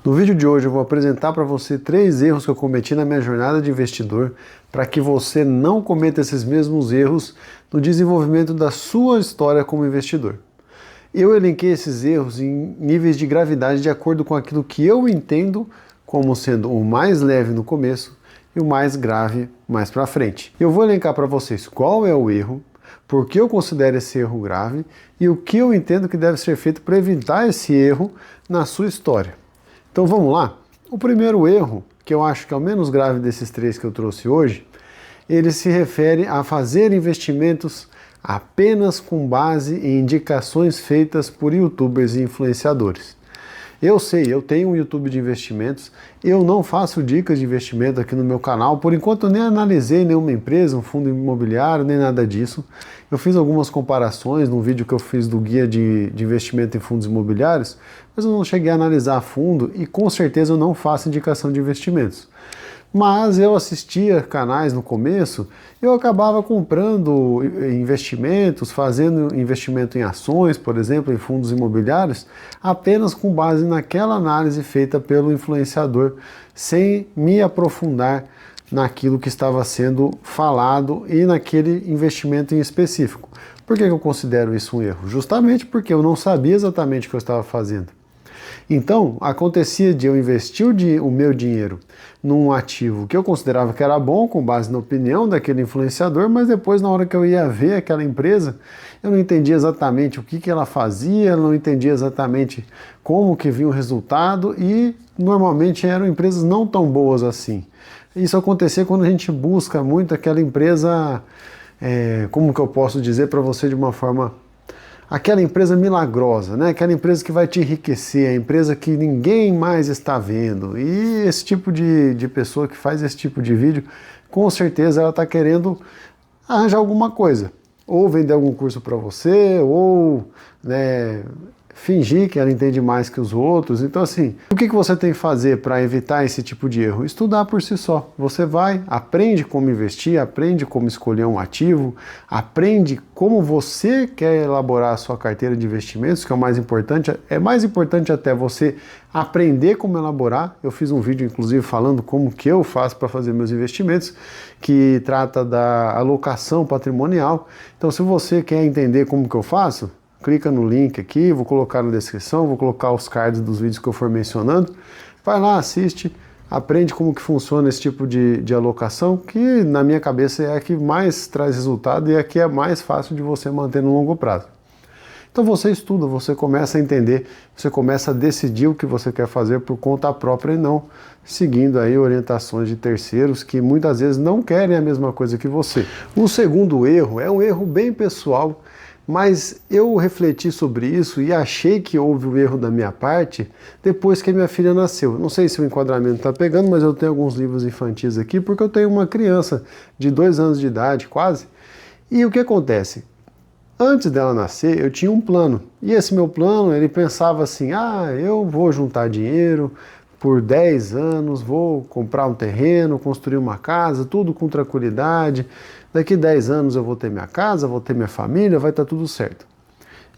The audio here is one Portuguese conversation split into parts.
No vídeo de hoje eu vou apresentar para você 3 erros que eu cometi na minha jornada de investidor para que você não cometa esses mesmos erros no desenvolvimento da sua história como investidor. Eu elenquei esses erros em níveis de gravidade de acordo com aquilo que eu entendo como sendo o mais leve no começo e o mais grave mais para frente. Eu vou elencar para vocês qual é o erro, por que eu considero esse erro grave e o que eu entendo que deve ser feito para evitar esse erro na sua história. Então vamos lá? O primeiro erro, que eu acho que é o menos grave desses 3 que eu trouxe hoje, ele se refere a fazer investimentos apenas com base em indicações feitas por youtubers e influenciadores. Eu sei, eu tenho um YouTube de investimentos, eu não faço dicas de investimento aqui no meu canal, por enquanto eu nem analisei nenhuma empresa, um fundo imobiliário, nem nada disso. Eu fiz algumas comparações num vídeo que eu fiz do guia de investimento em fundos imobiliários, mas eu não cheguei a analisar a fundo e com certeza eu não faço indicação de investimentos. Mas eu assistia canais no começo, eu acabava comprando investimentos, fazendo investimento em ações, por exemplo, em fundos imobiliários, apenas com base naquela análise feita pelo influenciador, sem me aprofundar naquilo que estava sendo falado e naquele investimento em específico. Por que eu considero isso um erro? Justamente porque eu não sabia exatamente o que eu estava fazendo. Então, acontecia de eu investir o meu dinheiro num ativo que eu considerava que era bom, com base na opinião daquele influenciador, mas depois, na hora que eu ia ver aquela empresa, eu não entendia exatamente o que ela fazia, não entendia exatamente como que vinha o resultado e, normalmente, eram empresas não tão boas assim. Isso acontecia quando a gente busca muito aquela empresa, como que eu posso dizer para você de uma forma... Aquela empresa milagrosa, né? Aquela empresa que vai te enriquecer, a empresa que ninguém mais está vendo. E esse tipo de pessoa que faz esse tipo de vídeo, com certeza ela está querendo arranjar alguma coisa. Ou vender algum curso para você, ou fingir que ela entende mais que os outros. Então assim, o que você tem que fazer para evitar esse tipo de erro? Estudar por si só. Você vai, aprende como investir, aprende como escolher um ativo, aprende como você quer elaborar a sua carteira de investimentos, que é o mais importante. É mais importante até você aprender como elaborar. Eu fiz um vídeo, inclusive, falando como que eu faço para fazer meus investimentos, que trata da alocação patrimonial. Então, se você quer entender como que eu faço, clica no link aqui, vou colocar na descrição, vou colocar os cards dos vídeos que eu for mencionando. Vai lá, assiste, aprende como que funciona esse tipo de alocação, que na minha cabeça é a que mais traz resultado e a que é mais fácil de você manter no longo prazo. Então você estuda, você começa a entender, você começa a decidir o que você quer fazer por conta própria e não seguindo aí orientações de terceiros que muitas vezes não querem a mesma coisa que você. O segundo erro é um erro bem pessoal, mas eu refleti sobre isso e achei que houve o erro da minha parte depois que a minha filha nasceu. Não sei se o enquadramento está pegando, mas eu tenho alguns livros infantis aqui porque eu tenho uma criança de 2 anos de idade, quase. E o que acontece? Antes dela nascer, eu tinha um plano. E esse meu plano, ele pensava assim, eu vou juntar dinheiro por 10 anos, vou comprar um terreno, construir uma casa, tudo com tranquilidade. Daqui 10 anos eu vou ter minha casa, vou ter minha família, vai estar tudo certo.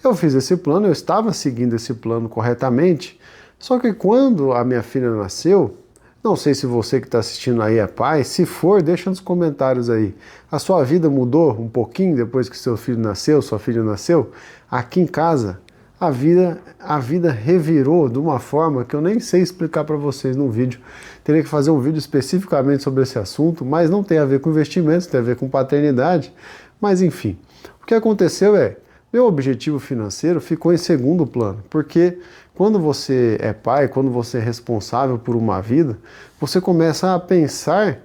Eu fiz esse plano, eu estava seguindo esse plano corretamente, só que quando a minha filha nasceu, não sei se você que está assistindo aí é pai, se for, deixa nos comentários aí. A sua vida mudou um pouquinho depois que seu filho nasceu, sua filha nasceu? Aqui em casa, a vida revirou de uma forma que eu nem sei explicar para vocês no vídeo. Teria que fazer um vídeo especificamente sobre esse assunto, mas não tem a ver com investimentos, tem a ver com paternidade. Mas enfim, o que aconteceu meu objetivo financeiro ficou em segundo plano, porque quando você é pai, quando você é responsável por uma vida, você começa a pensar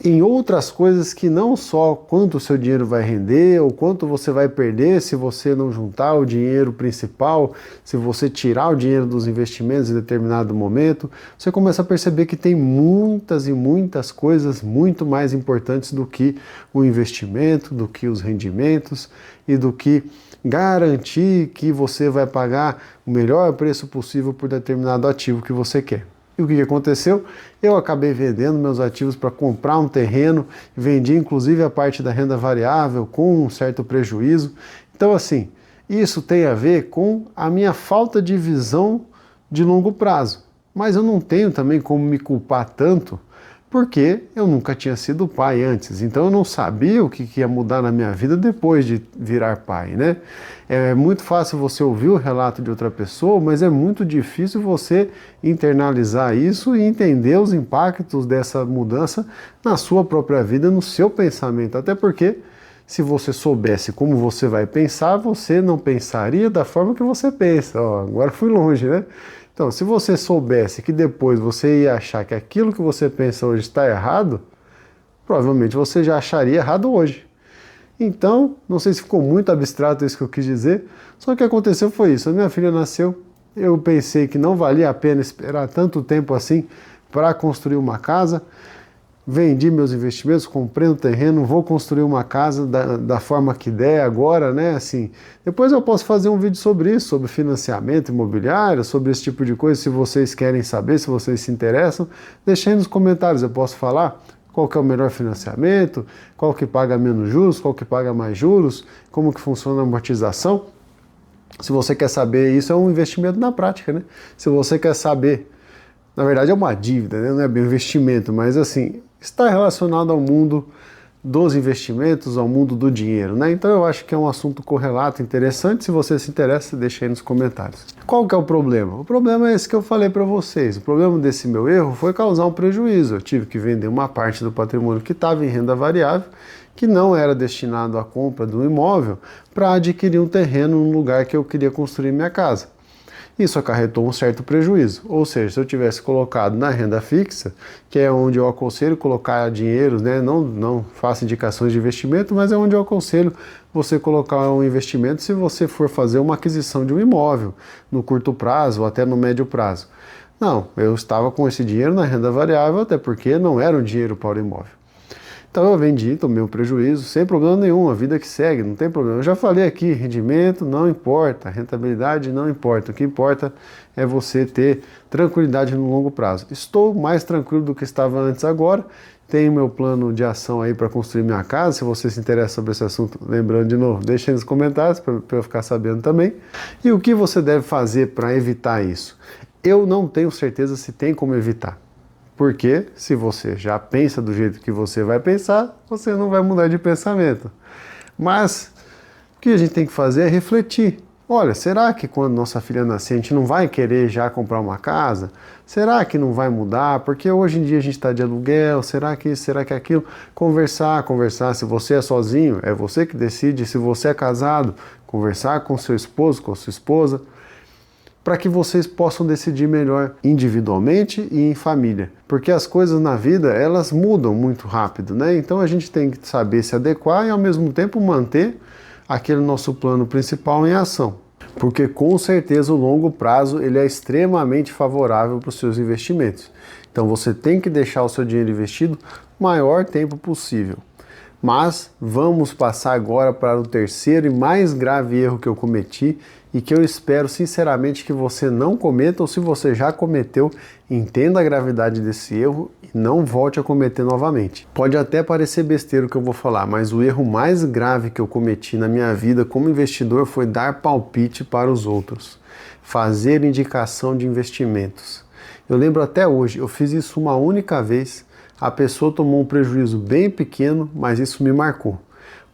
em outras coisas que não só quanto o seu dinheiro vai render ou quanto você vai perder se você não juntar o dinheiro principal, se você tirar o dinheiro dos investimentos em determinado momento, você começa a perceber que tem muitas e muitas coisas muito mais importantes do que o investimento, do que os rendimentos e do que garantir que você vai pagar o melhor preço possível por determinado ativo que você quer. E o que aconteceu? Eu acabei vendendo meus ativos para comprar um terreno, vendi inclusive a parte da renda variável com um certo prejuízo. Então assim, isso tem a ver com a minha falta de visão de longo prazo. mas eu não tenho também como me culpar tanto, porque eu nunca tinha sido pai antes, então eu não sabia o que ia mudar na minha vida depois de virar pai, né? É muito fácil você ouvir o relato de outra pessoa, mas é muito difícil você internalizar isso e entender os impactos dessa mudança na sua própria vida, no seu pensamento, até porque se você soubesse como você vai pensar, você não pensaria da forma que você pensa. Ó, agora fui longe, né? Então, se você soubesse que depois você ia achar que aquilo que você pensa hoje está errado, provavelmente você já acharia errado hoje. Então, não sei se ficou muito abstrato isso que eu quis dizer, só que o que aconteceu foi isso. A minha filha nasceu, eu pensei que não valia a pena esperar tanto tempo assim para construir uma casa. Vendi meus investimentos, comprei um terreno, vou construir uma casa da forma que der agora, né? Assim, depois eu posso fazer um vídeo sobre isso, sobre financiamento imobiliário, sobre esse tipo de coisa, se vocês querem saber, se vocês se interessam, deixem aí nos comentários, eu posso falar qual que é o melhor financiamento, qual que paga menos juros, qual que paga mais juros, como que funciona a amortização. Se você quer saber, isso é um investimento na prática, né? Se você quer saber, na verdade é uma dívida, né? Não é bem um investimento, mas assim, está relacionado ao mundo dos investimentos, ao mundo do dinheiro, né? Então eu acho que é um assunto correlato, interessante. Se você se interessa, deixa aí nos comentários. Qual que é o problema? O problema é esse que eu falei para vocês. O problema desse meu erro foi causar um prejuízo. Eu tive que vender uma parte do patrimônio que estava em renda variável, que não era destinado à compra do imóvel, para adquirir um terreno no lugar que eu queria construir minha casa. Isso acarretou um certo prejuízo, ou seja, se eu tivesse colocado na renda fixa, que é onde eu aconselho colocar dinheiro, né? Não faço indicações de investimento, mas é onde eu aconselho você colocar um investimento se você for fazer uma aquisição de um imóvel no curto prazo ou até no médio prazo. Não, eu estava com esse dinheiro na renda variável, até porque não era um dinheiro para o imóvel. Então eu vendi, tomei um prejuízo, sem problema nenhum, a vida que segue, não tem problema. Eu já falei aqui, rendimento não importa, rentabilidade não importa. O que importa é você ter tranquilidade no longo prazo. Estou mais tranquilo do que estava antes agora, tenho meu plano de ação aí para construir minha casa. Se você se interessa sobre esse assunto, lembrando de novo, deixa aí nos comentários para eu ficar sabendo também. E o que você deve fazer para evitar isso? Eu não tenho certeza se tem como evitar. Porque se você já pensa do jeito que você vai pensar, você não vai mudar de pensamento. Mas o que a gente tem que fazer é refletir. Olha, será que quando nossa filha nascer a gente não vai querer já comprar uma casa? Será que não vai mudar? Porque hoje em dia a gente está de aluguel, será que isso, será que aquilo? Conversar. Se você é sozinho, é você que decide. Se você é casado, conversar com seu esposo, com sua esposa, para que vocês possam decidir melhor individualmente e em família. Porque as coisas na vida, elas mudam muito rápido, né? Então a gente tem que saber se adequar e ao mesmo tempo manter aquele nosso plano principal em ação. Porque com certeza o longo prazo ele é extremamente favorável para os seus investimentos. Então você tem que deixar o seu dinheiro investido o maior tempo possível. Mas vamos passar agora para o terceiro e mais grave erro que eu cometi e que eu espero sinceramente que você não cometa, ou se você já cometeu, entenda a gravidade desse erro e não volte a cometer novamente. Pode até parecer besteira o que eu vou falar, mas o erro mais grave que eu cometi na minha vida como investidor foi dar palpite para os outros, fazer indicação de investimentos. Eu lembro até hoje, eu fiz isso uma única vez. A pessoa tomou um prejuízo bem pequeno, mas isso me marcou.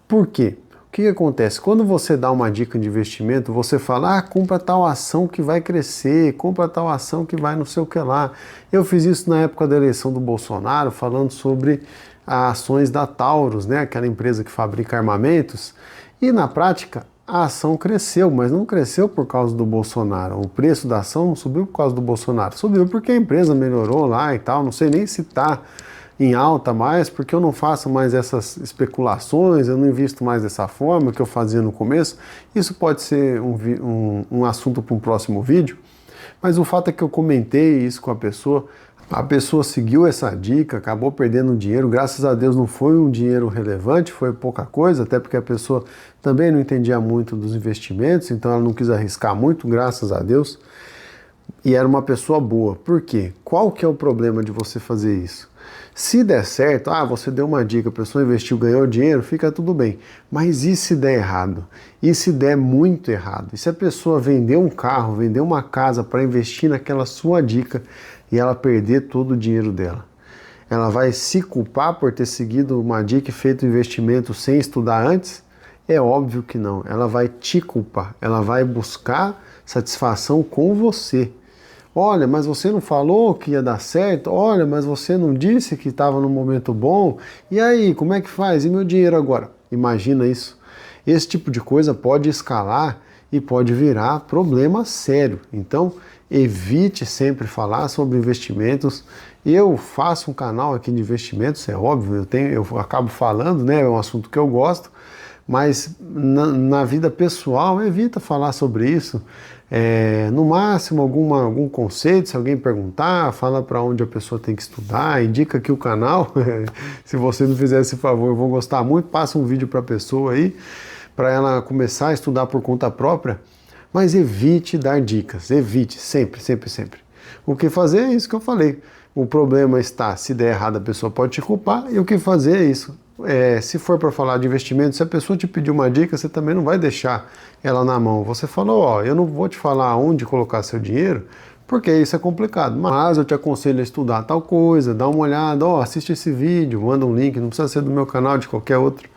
Por quê? O que acontece? Quando você dá uma dica de investimento, você fala, compra tal ação que vai crescer, compra tal ação que vai não sei o que lá. Eu fiz isso na época da eleição do Bolsonaro, falando sobre as ações da Taurus, né? Aquela empresa que fabrica armamentos, e na prática a ação cresceu, mas não cresceu por causa do Bolsonaro. O preço da ação não subiu por causa do Bolsonaro, subiu porque a empresa melhorou lá e tal, não sei nem se está em alta mais, porque eu não faço mais essas especulações, eu não invisto mais dessa forma que eu fazia no começo. Isso pode ser um assunto para um próximo vídeo, mas o fato é que eu comentei isso com a pessoa seguiu essa dica, acabou perdendo dinheiro, graças a Deus não foi um dinheiro relevante, foi pouca coisa, até porque a pessoa também não entendia muito dos investimentos, então ela não quis arriscar muito, graças a Deus. e era uma pessoa boa. Por quê? Qual que é o problema de você fazer isso? Se der certo, você deu uma dica, a pessoa investiu, ganhou dinheiro, fica tudo bem. Mas e se der errado? E se der muito errado? E se a pessoa vender um carro, vender uma casa para investir naquela sua dica e ela perder todo o dinheiro dela? Ela vai se culpar por ter seguido uma dica e feito investimento sem estudar antes? É óbvio que não. Ela vai te culpar. Ela vai buscar satisfação com você. Olha, mas você não falou que ia dar certo? Olha, mas você não disse que estava num momento bom? E aí, como é que faz? E meu dinheiro agora? Imagina isso. Esse tipo de coisa pode escalar e pode virar problema sério. Então, evite sempre falar sobre investimentos. Eu faço um canal aqui de investimentos, é óbvio, eu acabo falando, né? É um assunto que eu gosto, mas na vida pessoal, evita falar sobre isso. No máximo, algum conceito, se alguém perguntar, fala para onde a pessoa tem que estudar, indica aqui o canal. Se você me fizer esse favor, eu vou gostar muito. Passa um vídeo para a pessoa aí, para ela começar a estudar por conta própria. Mas evite dar dicas, evite, sempre, sempre, sempre. O que fazer é isso que eu falei. O problema está, se der errado, a pessoa pode te culpar, e o que fazer é isso. Se for para falar de investimento, se a pessoa te pedir uma dica, você também não vai deixar ela na mão. Você falou, eu não vou te falar onde colocar seu dinheiro, porque isso é complicado. Mas eu te aconselho a estudar tal coisa, dá uma olhada, assiste esse vídeo, manda um link, não precisa ser do meu canal, de qualquer outro.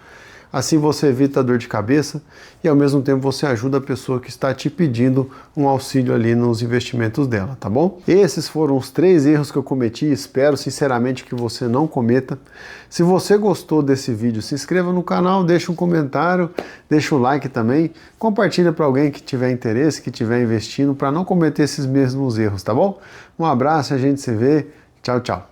Assim você evita a dor de cabeça e ao mesmo tempo você ajuda a pessoa que está te pedindo um auxílio ali nos investimentos dela, tá bom? Esses foram os 3 erros que eu cometi, espero sinceramente que você não cometa. Se você gostou desse vídeo, se inscreva no canal, deixa um comentário, deixa o like também, compartilha para alguém que tiver interesse, que estiver investindo, para não cometer esses mesmos erros, tá bom? Um abraço, a gente se vê, tchau, tchau.